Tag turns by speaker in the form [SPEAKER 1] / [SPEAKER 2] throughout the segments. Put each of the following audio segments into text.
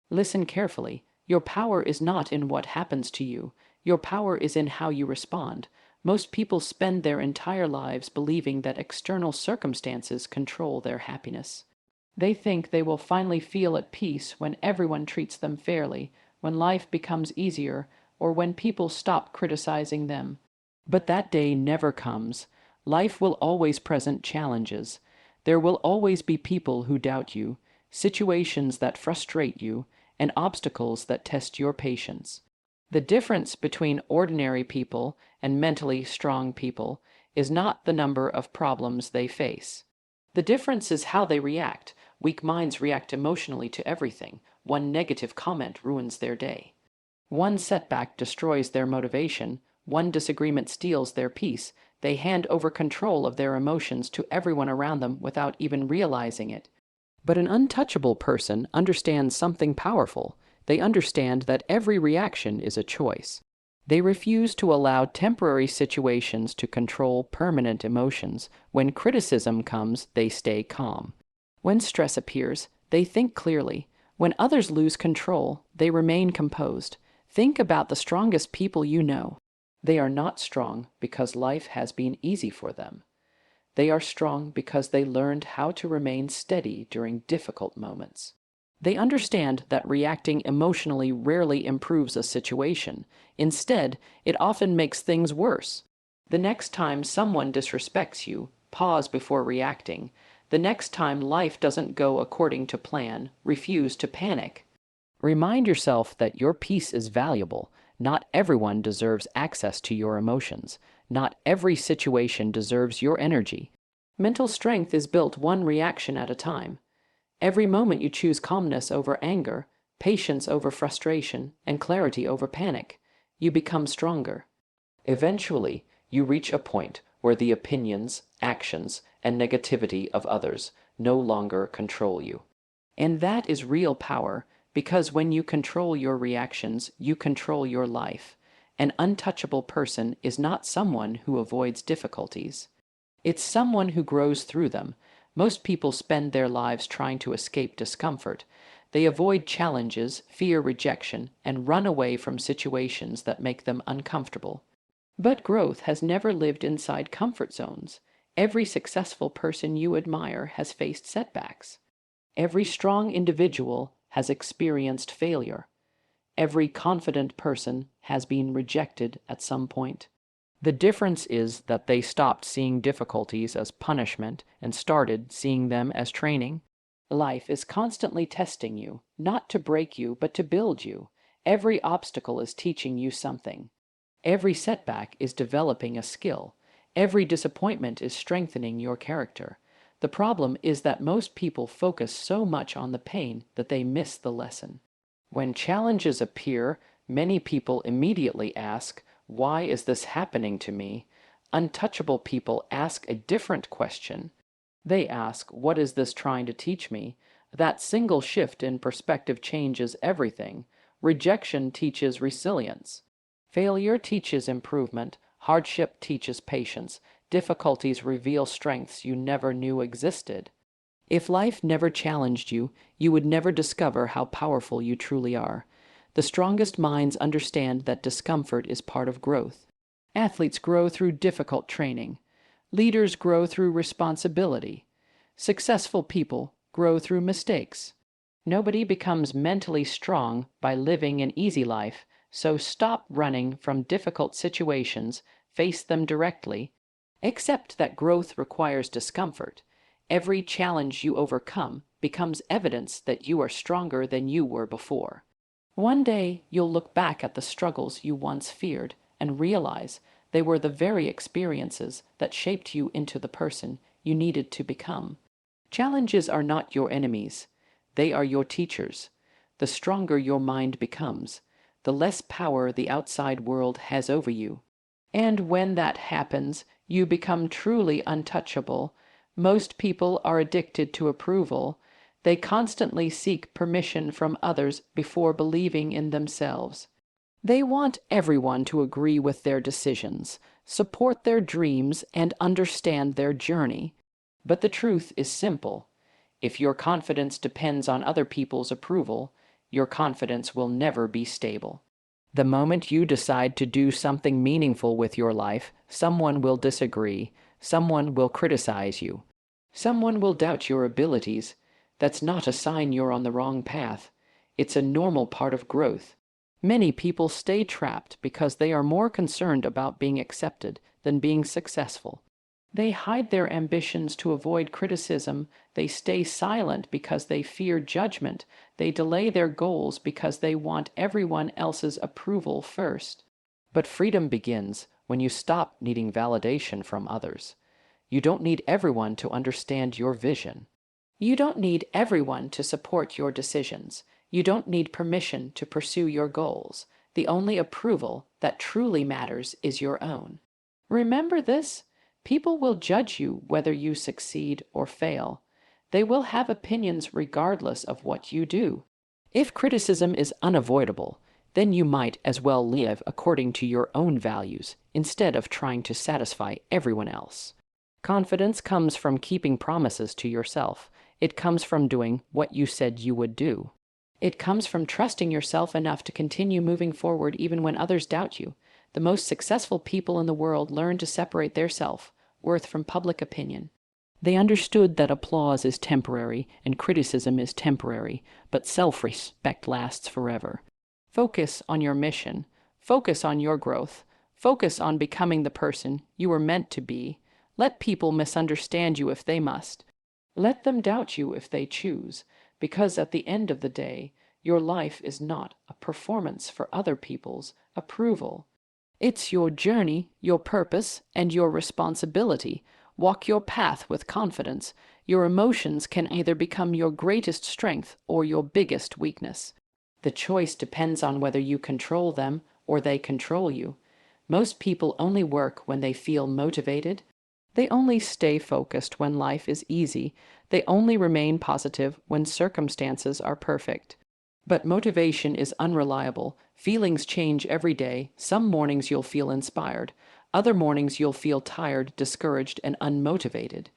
[SPEAKER 1] Listen carefully. Your power is not in what happens to you. Your power is in how you respond. Most people spend their entire lives believing that external circumstances control their happiness. They think they will finally feel at peace when everyone treats them fairly, when life becomes easier, or when people stop criticizing them. But that day never comes. Life will always present challenges. There will always be people who doubt you, situations that frustrate you, and obstacles that test your patience. The difference between ordinary people and mentally strong people is not the number of problems they face. The difference is how they react. Weak minds react emotionally to everything. One negative comment ruins their day. One setback destroys their motivation. One disagreement steals their peace. They hand over control of their emotions to everyone around them without even realizing it. But an untouchable person understands something powerful. They understand that every reaction is a choice. They refuse to allow temporary situations to control permanent emotions. When criticism comes, they stay calm. When stress appears, they think clearly. When others lose control, they remain composed. Think about the strongest people you know. They are not strong because life has been easy for them. They are strong because they learned how to remain steady during difficult moments. They understand that reacting emotionally rarely improves a situation. Instead, it often makes things worse. The next time someone disrespects you, pause before reacting. The next time life doesn't go according to plan, refuse to panic. Remind yourself that your peace is valuable. Not everyone deserves access to your emotions. Not every situation deserves your energy. Mental strength is built one reaction at a time. Every moment you choose calmness over anger, patience over frustration, and clarity over panic, you become stronger. Eventually, you reach a point where the opinions, actions, and negativity of others no longer control you. And that is real power, because when you control your reactions, you control your life. An untouchable person is not someone who avoids difficulties. It's someone who grows through them. Most people spend their lives trying to escape discomfort. They avoid challenges, fear rejection, and run away from situations that make them uncomfortable. But growth has never lived inside comfort zones. Every successful person you admire has faced setbacks. Every strong individual has experienced failure. Every confident person has been rejected at some point. The difference is that they stopped seeing difficulties as punishment and started seeing them as training. Life is constantly testing you, not to break you, but to build you. Every obstacle is teaching you something. Every setback is developing a skill. Every disappointment is strengthening your character. The problem is that most people focus so much on the pain that they miss the lesson. When challenges appear, many people immediately ask, "Why is this happening to me?" Untouchable people ask a different question. They ask, "What is this trying to teach me?" That single shift in perspective changes everything. Rejection teaches resilience. Failure teaches improvement. Hardship teaches patience. Difficulties reveal strengths you never knew existed. If life never challenged you, you would never discover how powerful you truly are. The strongest minds understand that discomfort is part of growth. Athletes grow through difficult training. Leaders grow through responsibility. Successful people grow through mistakes. Nobody becomes mentally strong by living an easy life, so stop running from difficult situations, face them directly. Accept that growth requires discomfort. Every challenge you overcome becomes evidence that you are stronger than you were before. One day, you'll look back at the struggles you once feared and realize they were the very experiences that shaped you into the person you needed to become. Challenges are not your enemies. They are your teachers. The stronger your mind becomes, the less power the outside world has over you. And when that happens, you become truly untouchable. Most people are addicted to approval. They constantly seek permission from others before believing in themselves. They want everyone to agree with their decisions, support their dreams, and understand their journey. But the truth is simple. If your confidence depends on other people's approval, your confidence will never be stable. The moment you decide to do something meaningful with your life, someone will disagree, someone will criticize you, someone will doubt your abilities. That's not a sign you're on the wrong path. It's a normal part of growth. Many people stay trapped because they are more concerned about being accepted than being successful. They hide their ambitions to avoid criticism. They stay silent because they fear judgment. They delay their goals because they want everyone else's approval first. But freedom begins when you stop needing validation from others. You don't need everyone to understand your vision. You don't need everyone to support your decisions. You don't need permission to pursue your goals. The only approval that truly matters is your own. Remember this: people will judge you whether you succeed or fail. They will have opinions regardless of what you do. If criticism is unavoidable, then you might as well live according to your own values instead of trying to satisfy everyone else. Confidence comes from keeping promises to yourself. It comes from doing what you said you would do. It comes from trusting yourself enough to continue moving forward even when others doubt you. The most successful people in the world learned to separate their self-worth from public opinion. They understood that applause is temporary and criticism is temporary, but self-respect lasts forever. Focus on your mission. Focus on your growth. Focus on becoming the person you were meant to be. Let people misunderstand you if they must. Let them doubt you if they choose, because at the end of the day, your life is not a performance for other people's approval. It's your journey, your purpose, and your responsibility. Walk your path with confidence. Your emotions can either become your greatest strength or your biggest weakness. The choice depends on whether you control them or they control you. Most people only work when they feel motivated. They only stay focused when life is easy. They only remain positive when circumstances are perfect. But motivation is unreliable. Feelings change every day. Some mornings you'll feel inspired. Other mornings you'll feel tired, discouraged, and unmotivated.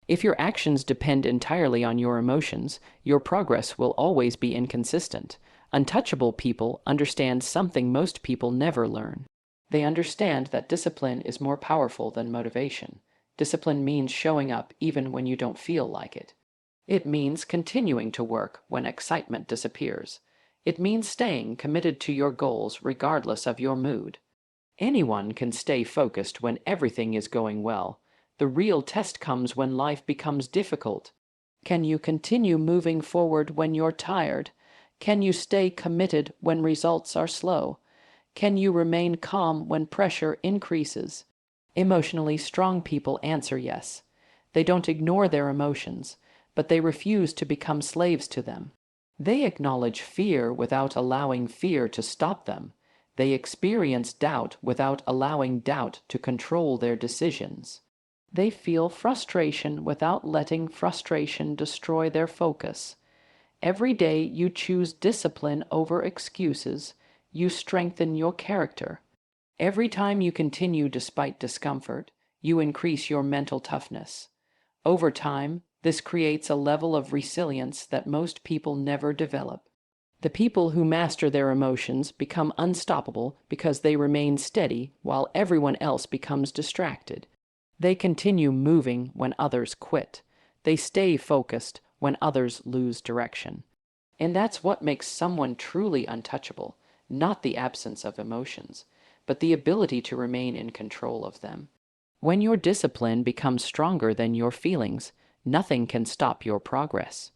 [SPEAKER 1] If your actions depend entirely on your emotions, your progress will always be inconsistent. Untouchable people understand something most people never learn. They understand that discipline is more powerful than motivation. Discipline means showing up even when you don't feel like it. It means continuing to work when excitement disappears. It means staying committed to your goals regardless of your mood. Anyone can stay focused when everything is going well. The real test comes when life becomes difficult. Can you continue moving forward when you're tired? Can you stay committed when results are slow? Can you remain calm when pressure increases? Emotionally strong people answer yes. They don't ignore their emotions, but they refuse to become slaves to them. They acknowledge fear without allowing fear to stop them. They experience doubt without allowing doubt to control their decisions. They feel frustration without letting frustration destroy their focus. Every day you choose discipline over excuses, you strengthen your character. Every time you continue despite discomfort, you increase your mental toughness. Over time, this creates a level of resilience that most people never develop. The people who master their emotions become unstoppable because they remain steady while everyone else becomes distracted. They continue moving when others quit. They stay focused when others lose direction. And that's what makes someone truly untouchable, not the absence of emotions, but the ability to remain in control of them. When your discipline becomes stronger than your feelings, nothing can stop your progress.